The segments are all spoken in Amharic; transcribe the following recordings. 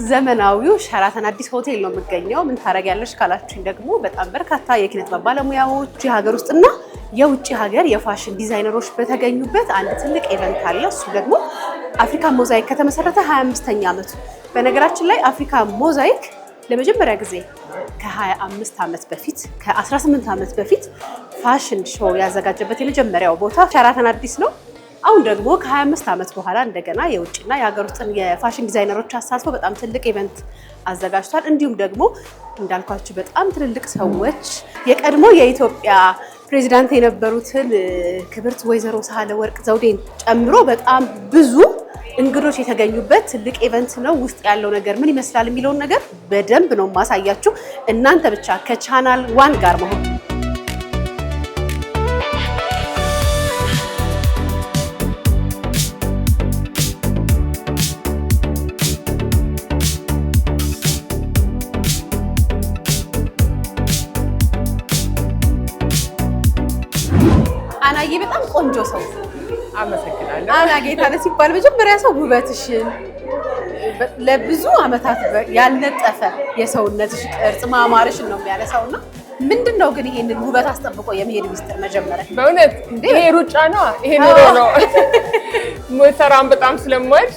ዘመናዊው ሸራተን አዲስ ሆቴል ነው የምገኘው። ምን ታረጋለሽ ካላችሁኝ ደግሞ በጣም በርካታ የኪነ ጥበብ ባለሙያዎች የሀገር ውስጥና የውጭ ሀገር የፋሽን ዲዛይነሮች በተገኙበት አንድ ትልቅ ኢቨንት አለ። እሱ ደግሞ አፍሪካ ሞዛይክ ከተመሰረተ 25ኛ ዓመቱ። በነገራችን ላይ አፍሪካ ሞዛይክ ለመጀመሪያ ጊዜ ከ25 ዓመት በፊት ከ18 ዓመት በፊት ፋሽን ሾው ያዘጋጀበት የመጀመሪያው ቦታ ሸራተን አዲስ ነው። አሁን ደግሞ ከ25 ዓመት በኋላ እንደገና የውጭና የሀገር ውስጥ የፋሽን ዲዛይነሮች አሳትፎ በጣም ትልቅ ኢቨንት አዘጋጅቷል። እንዲሁም ደግሞ እንዳልኳችሁ በጣም ትልልቅ ሰዎች የቀድሞ የኢትዮጵያ ፕሬዚዳንት የነበሩትን ክብርት ወይዘሮ ሳህለወርቅ ዘውዴን ጨምሮ በጣም ብዙ እንግዶች የተገኙበት ትልቅ ኢቨንት ነው። ውስጥ ያለው ነገር ምን ይመስላል የሚለውን ነገር በደንብ ነው ማሳያችሁ። እናንተ ብቻ ከቻናል 1 ጋር መሆን አናዬ በጣም ቆንጆ ሰው አመሰግናለሁ። አና ጌታነህ ሲባል መጀመሪያ ሰው ውበትሽን ለብዙ ዓመታት ያልነጠፈ የሰውነትሽ ቅርጽ ማማርሽን ነው የሚያነሳውና ምንድነው ግን ይሄንን ውበት አስጠብቆ የመሄድ ሚስጥር? መጀመሪያ በእውነት ይሄ ሩጫ ነው፣ ይሄ ኑሮ ነው። ሞተራም በጣም ስለምወድ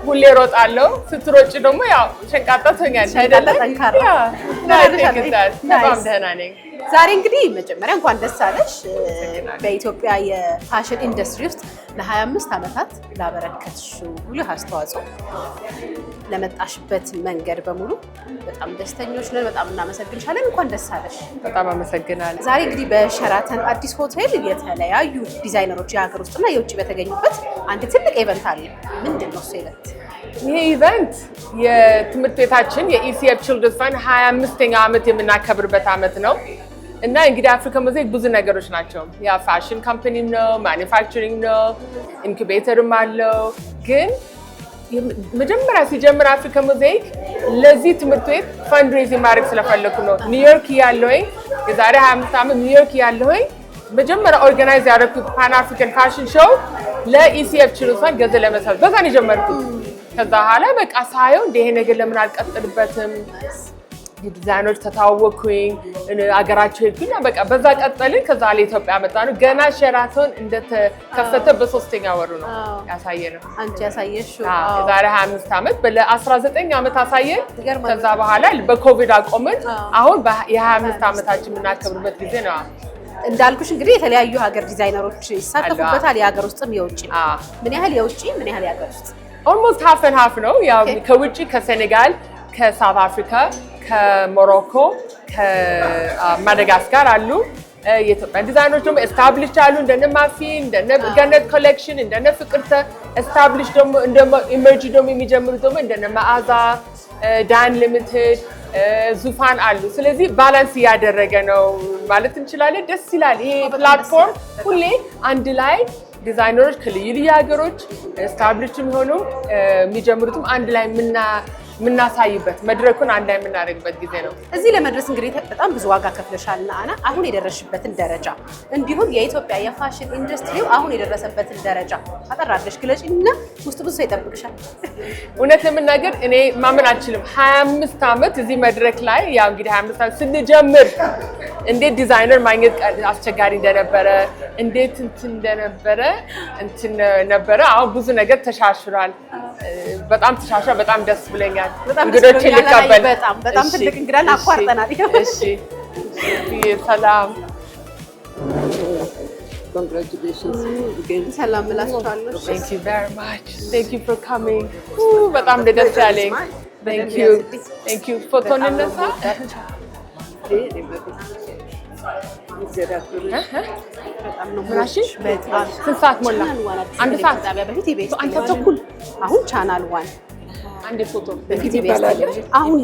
ሁሌ ሮጣለሁ። ስትሮጪ ደግሞ ያው ሸንቃጣ ትሆኛለሽ አይደለ? ጠንካራ በጣም ደህና ነኝ። ዛሬ እንግዲህ መጀመሪያ እንኳን ደስ አለሽ። በኢትዮጵያ የፋሽን ኢንዱስትሪ ውስጥ ለ25 ዓመታት ላበረከትሽው ጉልህ አስተዋጽኦ ለመጣሽበት መንገድ በሙሉ በጣም ደስተኞች ነን። በጣም እናመሰግንሻለን። እንኳን ደስ አለሽ። በጣም አመሰግናለሁ። ዛሬ እንግዲህ በሸራተን አዲስ ሆቴል የተለያዩ ዲዛይነሮች የሀገር ውስጥና የውጭ በተገኙበት አንድ ትልቅ ኢቨንት አለ። ምንድን ነው እሱ ኢቨንት? ይሄ ኢቨንት የትምህርት ቤታችን የኢሲኤፍ ቺልድረንስ ፋን 25ኛ ዓመት የምናከብርበት ዓመት ነው። እና እንግዲህ አፍሪካ ሞዛይክ ብዙ ነገሮች ናቸው። ያ ፋሽን ካምፓኒም ነው፣ ማኒፋክቸሪንግ ነው፣ ኢንኩቤተርም አለው። ግን መጀመሪያ ሲጀምር አፍሪካ ሞዛይክ ለዚህ ትምህርት ቤት ፈንድሬዚንግ ማድረግ ስለፈለኩ ነው። ኒውዮርክ ያለሁኝ የዛሬ 25 ዓመት ኒውዮርክ ያለሁኝ መጀመሪያ ኦርጋናይዝ ያደረኩት ፓን አፍሪካን ፋሽን ሾው ለኢሲኤፍ ቺልድረንስ ፋን ገንዘብ ለመሰብሰብ በዛ ነው የጀመርኩት። ከዛ በኋላ በቃ ሳየው እንደ ይሄ ነገር ለምን አልቀጥልበትም? ዲዛይነሮች ተታወኩኝ፣ አገራቸው ሄድኩኝ። በቃ በዛ ቀጠልን። ከዛ ለኢትዮጵያ መጣ ነው። ገና ሸራተን እንደተከፈተ በ3ኛ ወሩ ነው ያሳየነው። አንቺ ያሳየሽው የዛሬ 25 ዓመት በ19 ዓመት አሳየን። ከዛ በኋላ በኮቪድ አቆምን። አሁን የ25 ዓመታችን የምናከብርበት ጊዜ ነው። እንዳልኩሽ እንግዲህ የተለያዩ ሀገር ዲዛይነሮች ይሳተፉበታል፣ የሀገር ውስጥም የውጭ። ምን ያህል የውጭ ምን ያህል የሀገር ውስጥ? ኦልሞስት ሃፍ ኤንድ ሃፍ ነው። ያው ከውጭ ከሴኔጋል፣ ከሳውት አፍሪካ፣ ከሞሮኮ፣ ከማዳጋስካር አሉ። የኢትዮጵያ ዲዛይነሮች ደግሞ ኤስታብሊሽ አሉ። እንደነ ማፊ፣ እንደነ ገነት ኮሌክሽን፣ እንደነ ፍቅርተ ኤስታብሊሽ ደግሞ እንደ ኢመርጂ ደግሞ የሚጀምሩት ደግሞ እንደነ መዓዛ፣ ዳን ሊሚትድ፣ ዙፋን አሉ። ስለዚህ ባላንስ እያደረገ ነው ማለት እንችላለን። ደስ ይላል። ይሄ ፕላትፎርም ሁሌ አንድ ላይ ዲዛይነሮች ከልዩ ልዩ ሀገሮች ኤስታብሊሽም ሆኑ የሚጀምሩትም አንድ ላይ የምናሳይበት መድረኩን አንድ ላይ የምናደርግበት ጊዜ ነው። እዚህ ለመድረስ እንግዲህ በጣም ብዙ ዋጋ ከፍለሻልና አና አሁን የደረስሽበትን ደረጃ እንዲሁም የኢትዮጵያ የፋሽን ኢንዱስትሪው አሁን የደረሰበትን ደረጃ አጠር አድርገሽ ግለጪና ውስጥ ብዙ ይጠብቅሻል። እውነት ለመናገር እኔ ማመን አልችልም። 25 ዓመት እዚህ መድረክ ላይ ያው እንግዲህ 25 ዓመት ስንጀምር እንዴት ዲዛይነር ማግኘት አስቸጋሪ እንደነበረ እንዴት እንትን ነበረ። አሁን ብዙ ነገር ተሻሽሏል። በጣም ተሻሽሏል። በጣም ደስ ብለኛል። እንግዶች ልቀበል። በጣም ትልቅ እንግዳን አቋርጠናል። እሺ ሰላም Congratulations again. ሰላም እላችኋለሁ። Thank you very much. Thank you for coming. በጣም ደስ ያለኝ። Thank you. ፎቶ እንነሳ። ስንት ሰዓት ሞላ? አንድ ሰዓት አንድ ተኩል። አሁን ቻናል 1 አንድ ፎቶ በፊት ይባላል። አሁን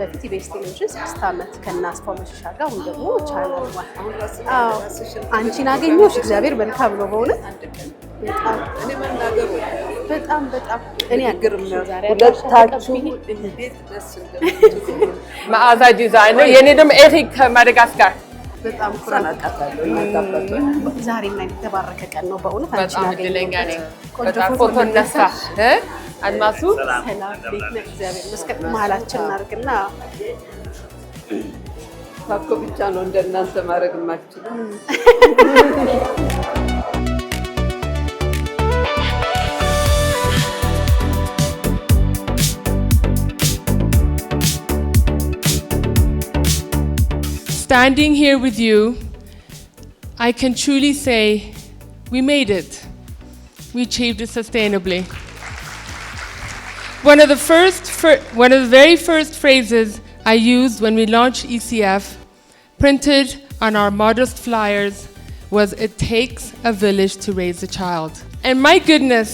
በፊት ኢቢኤስ ቴሌቪዥን 6 ዓመት ከናስፋው መሸሻ ጋር አሁን ደግሞ ቻናል 1 አንቺን አገኘሁሽ። እግዚአብሔር መልካም ነው በእውነት በጣም እኔ አግርም ነው ዛሬ ሁለታችሁ እንዴት ደስ እንደምትሉ መዓዛ ዲዛይነር የኔ ደግሞ ኤሪክ ከማዳጋስካር በጣም ሰናቃታለሁ እናጋባታለሁ። ዛሬ ምን አይነት ተባረከ ቀን ነው በእውነት በጣም እድለኛ ነኝ። በጣም ፎቶ ነሳ አድማሱ ሰላም ቤት ነው። እግዚአብሔር ይመስገን። መሀላችን እናድርግና ታኮ ብቻ ነው እንደናንተ ማድረግ የማትችለው። Standing here with you, I can truly say we made it. We achieved it sustainably. One of the very first phrases I used when we launched ECF, printed on our modest flyers, was "It takes a village to raise a child." And my goodness,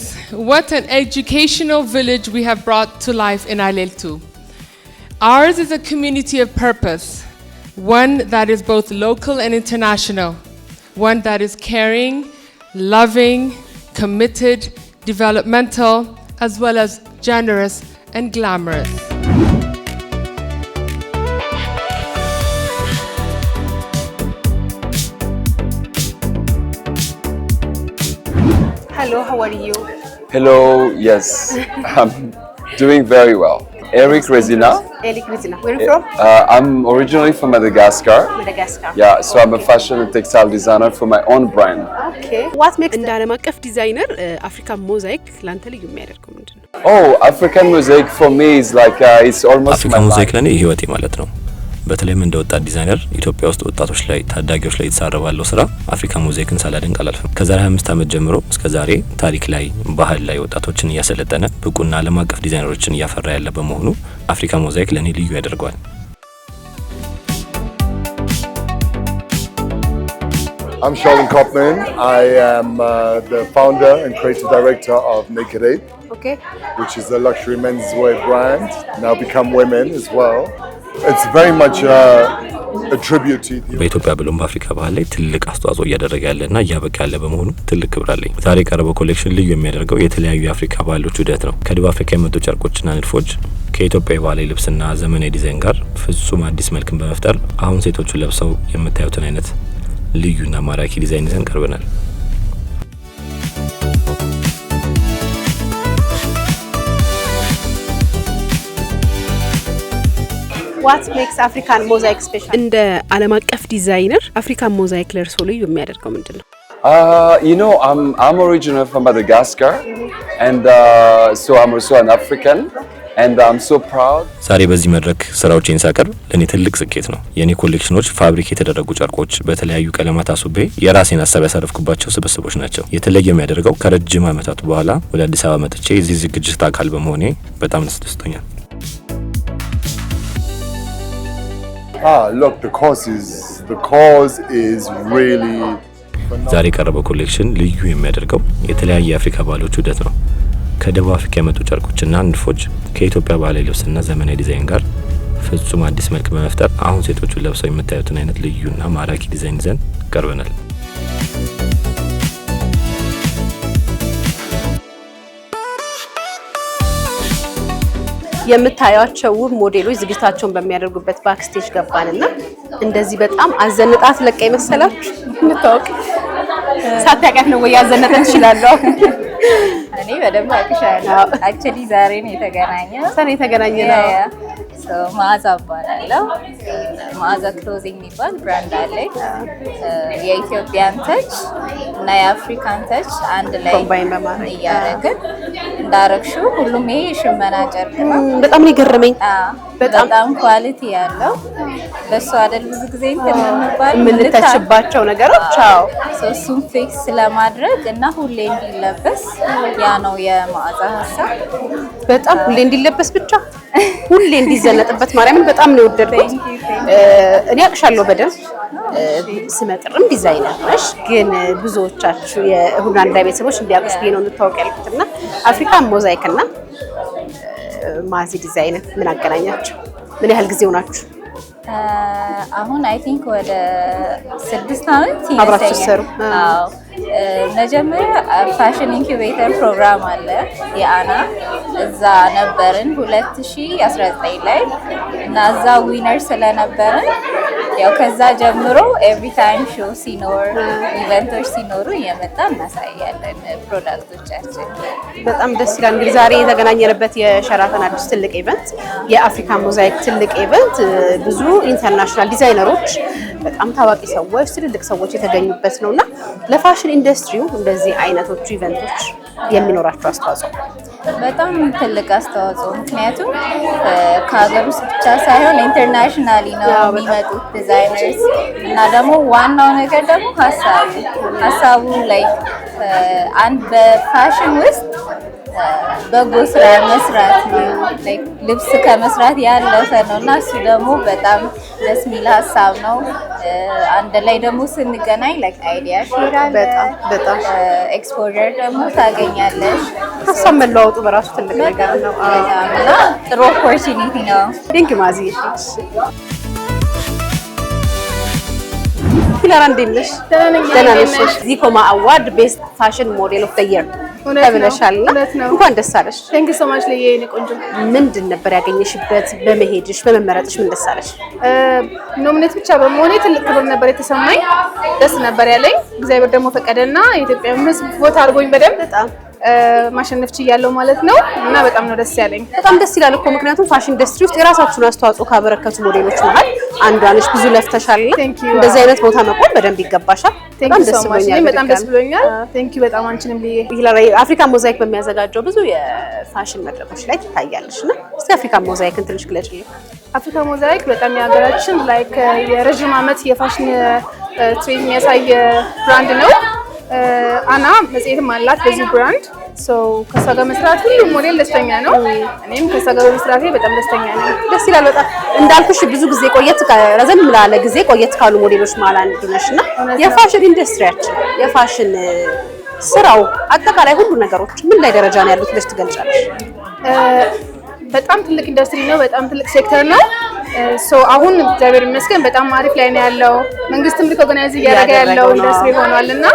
what an educational village we have brought to life in Aleltu. Ours is a community of purpose, one that is both local and international, one that is caring, loving, committed, developmental, as well as generous and glamorous. Hello, how are you? Hello, yes, I'm doing very well. Eric Resina. Eric Resina. Where are you from? I'm originally from Madagascar. Madagascar. Yeah, so I'm a fashion and textile designer for my own brand. Okay. What makes እንደ ዓለም አቀፍ ዲዛይነር አፍሪካን ሞዛይክ ላንተ ልዩ የሚያደርገው ምንድነው? Oh, African mosaic for me is like it's almost አፍሪካን ሞዛይክ ለኔ ህይወቴ ማለት ነው። በተለይም እንደ ወጣት ዲዛይነር ኢትዮጵያ ውስጥ ወጣቶች ላይ ታዳጊዎች ላይ የተሰራ ባለው ስራ አፍሪካን ሞዛይክን ሳላደንቅ አላልፍም። ከዛሬ 25 ዓመት ጀምሮ እስከ ዛሬ ታሪክ ላይ ባህል ላይ ወጣቶችን እያሰለጠነ ብቁና ዓለም አቀፍ ዲዛይነሮችን እያፈራ ያለ በመሆኑ አፍሪካን ሞዛይክ ለኔ ልዩ ያደርገዋል። I'm Sheldon Kopman. I am the founder and creative director of Naked Ape, which is a luxury menswear brand, now become women as well. It's very much a tribute to the በኢትዮጵያ ብሎም በአፍሪካ ባህል ላይ ትልቅ አስተዋጽኦ እያደረገ ያለና እያበቃ ያለ በመሆኑ ትልቅ ክብር አለኝ። ዛሬ የቀረበው ኮሌክሽን ልዩ የሚያደርገው የተለያዩ የአፍሪካ ባህሎች ውህደት ነው። ከደቡብ አፍሪካ የመጡ ጨርቆችና ንድፎች ከኢትዮጵያ ባህላዊ ልብስና ዘመናዊ ዲዛይን ጋር ፍጹም አዲስ መልክን በመፍጠር አሁን ሴቶቹ ለብሰው የምታዩትን አይነት ልዩና ማራኪ ዲዛይን ይዘን ቀርበናል። What makes African mosaic special? እንደ ዓለም አቀፍ ዲዛይነር አፍሪካን ሞዛይክ ለርሶ ልዩ የሚያደርገው ምንድነው? You know, I'm originally from Madagascar, and so I'm also an African. And I'm so proud. ዛሬ በዚህ መድረክ ስራዎችን ሳቀርብ ለኔ ትልቅ ስኬት ነው። የኔ ኮሌክሽኖች ፋብሪክ የተደረጉ ጨርቆች በተለያዩ ቀለማት አስቤ የራሴን ሀሳብ ያሳረፍኩባቸው ስብስቦች ናቸው። የተለየ የሚያደርገው ከረጅም ዓመታት በኋላ ወደ አዲስ አበባ መጥቼ እዚህ ዝግጅት አካል በመሆኔ በጣም ደስተኛል። Look, the cause is really ዛሬ የቀረበው ኮሌክሽን ልዩ የሚያደርገው የተለያየ የአፍሪካ ባህሎች ውህደት ነው። ከደቡብ አፍሪካ የመጡ ጨርቆችና ንድፎች ከኢትዮጵያ ባህላዊ ልብስና ዘመናዊ ዲዛይን ጋር ፍጹም አዲስ መልክ በመፍጠር አሁን ሴቶቹ ለብሰው የምታዩትን አይነት ልዩና ማራኪ ዲዛይን ይዘን ቀርበናል። የምታዩቸው ውብ ሞዴሎች ዝግጅታቸውን በሚያደርጉበት ባክስቴጅ ገባንና እንደዚህ በጣም አዘንጣት ለቀ ይመስላችሁ እንታወቅ ሳታውቃት ነው ወይ ያዘነጠን ይችላልው? እኔ በደንብ አውቅሻለሁ። አክቹሊ ዛሬ ነው የተገናኘነው። መዓዛ እባላለሁ። መዓዛ ክሎዚንግ የሚባል ብራንድ አለኝ። የኢትዮጵያን ተች እና የአፍሪካን ተች አንድ ላይ እያደረግን እንዳረግሽው ሁሉም ይሄ ሽመና ጨርቅ ነው። በጣም ነው የገረመኝ። በጣም ኳሊቲ ያለው በሱ አይደል ብዙ ጊዜ የምንተችባቸው ነገሮች። አዎ እሱን ፊክስ ለማድረግ እና ሁሌ እንዲለበስ ያ ነው የመዓዛ ሀሳብ። በጣም ሁሌ እንዲለበስ ብቻ ሁሌ እንዲዘነጥበት ማርያምን በጣም ነው የወደድኩት። እኔ አቅሻለሁ በደንብ ስመጥርም ዲዛይነር ነሽ፣ ግን ብዙዎቻችሁ የሁናንዳ ቤተሰቦች እንዲያውቁሽ ብዬ ነው እንታወቅ ያልኩትና አፍሪካን ሞዛይክ እና ማዚ ዲዛይን ምን አገናኛችሁ? ምን ያህል ጊዜ ሆናችሁ? አሁን አይ ቲንክ ወደ 6 ዓመት አብራችሁ ሰሩ። አዎ መጀመሪያ ፋሽን ኢንኩቤተር ፕሮግራም አለ የአና እዛ ነበርን 2019 ላይ እና እዛ ዊነር ስለነበርን ያው ከዛ ጀምሮ ኤቭሪ ታይም ሾው ሲኖር ኢቨንቶች ሲኖሩ እየመጣ እናሳያለን ፕሮዳክቶቻችን። በጣም ደስ ይላል። እንግዲህ ዛሬ የተገናኘንበት የሸራተን አዲስ ትልቅ ኢቨንት የአፍሪካ ሞዛይክ ትልቅ ኢቨንት ብዙ ኢንተርናሽናል ዲዛይነሮች፣ በጣም ታዋቂ ሰዎች፣ ትልልቅ ሰዎች የተገኙበት ነውና ለፋሽን ኢንዱስትሪው እንደዚህ አይነቶቹ ኢቨንቶች የሚኖራቸው አስተዋጽኦ በጣም ትልቅ አስተዋጽኦ፣ ምክንያቱም ከሀገር ውስጥ ብቻ ሳይሆን ኢንተርናሽናሊ ነው የሚመጡት ዲዛይነርስ እና ደግሞ ዋናው ነገር ደግሞ ሀሳቡ ላይ አንድ በፋሽን ውስጥ በጎ ስራ መስራት ነው። ላይክ ልብስ ከመስራት ያለፈ ነው እና እሱ ደግሞ በጣም ደስ የሚል ሀሳብ ነው። አንድ ላይ ደግሞ ስንገናኝ ላይክ አይዲያ ሼር አለ፣ በጣም ኤክስፖዠር ደግሞ ታገኛለሽ። ሀሳብ መለዋወጡ በራሱ ትልቅ ነገር ነው እና ጥሩ ኦፖርቹኒቲ ነው። ቴንክ ዩ ማዚ። ኪላራ እንዴት ነሽ? ደህና ነሽ? ዚኮማ አዋርድ ቤስት ፋሽን ሞዴል ኦፍ ዘ ይር ተብለሻል። እንኳን ደስ አለሽ። ቴንክ ዩ ሶ ማች ለዬ የኔ ቆንጆ። ምንድን ነበር ያገኘሽበት? በመሄድሽ በመመረጥሽ ምን ደስ አለሽ? ኖሚኔት ብቻ በመሆኔ ትልቅ ክብር ነበር የተሰማኝ። ደስ ነበር ያለኝ። እግዚአብሔር ደግሞ ፈቀደና የኢትዮጵያ ሕዝብ ቦታ አድርጎኝ በደንብ በጣም ማሸነፍ ችያለሁ ማለት ነው እና በጣም ነው ደስ ያለኝ። በጣም ደስ ይላል እኮ ምክንያቱም ፋሽን ኢንዱስትሪ ውስጥ የራሳችሁን አስተዋጽኦ ካበረከቱ ሞዴሎች መሀል አንዷ ነሽ። ብዙ ለፍተሻል። እንደዚህ አይነት ቦታ መቆም በደንብ ይገባሻል። በጣም ደስ ብሎኛል። በጣም ደስ ብሎኛል። ቴንክ ዩ በጣም አንቺንም ልዬ። አፍሪካ ሞዛይክ በሚያዘጋጀው ብዙ የፋሽን መድረኮች ላይ ትታያለሽና እስቲ አፍሪካ ሞዛይክን ትንሽ ግለጭልኝ። አፍሪካ ሞዛይክ በጣም የሀገራችን ላይክ የረዥም ዓመት የፋሽን ትሬንድ የሚያሳይ ብራንድ ነው። አና መጽሔትም አላት በዚህ ብራንድ። ከእሷ ጋር መስራት ሁሉም ሞዴል ደስተኛ ነው። እኔም ከእሷ ጋር በመስራቴ በጣም ደስተኛ ነኝ። ደስ ይላል በጣም እንዳልኩሽ ብዙ ጊዜ ረዘም ላለ ጊዜ ቆየት ካሉ ሞዴሎች መሀል አንዱ ነሽ እና የፋሽን ኢንዱስትሪያችን የፋሽን ስራው አጠቃላይ ሁሉ ነገሮች ምን ላይ ደረጃ ነው ያሉት ብለሽ ትገልጫለሽ? በጣም ትልቅ ኢንዱስትሪ ነው። በጣም ትልቅ ሴክተር ነው። አሁን እግዚአብሔር ይመስገን በጣም አሪፍ ላይ ነው ያለው። መንግስትም ሪኮግናይዝ እያደረገ ያለው ኢንዱስትሪ ሆኗልና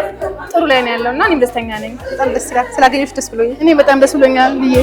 ጥሩ ላይ ነው ያለውና እኔም ደስተኛ ነኝ። በጣም ደስ ይላል። ስላገኘሽ ደስ ብሎኛል። እኔ በጣም ደስ ብሎኛል ብዬ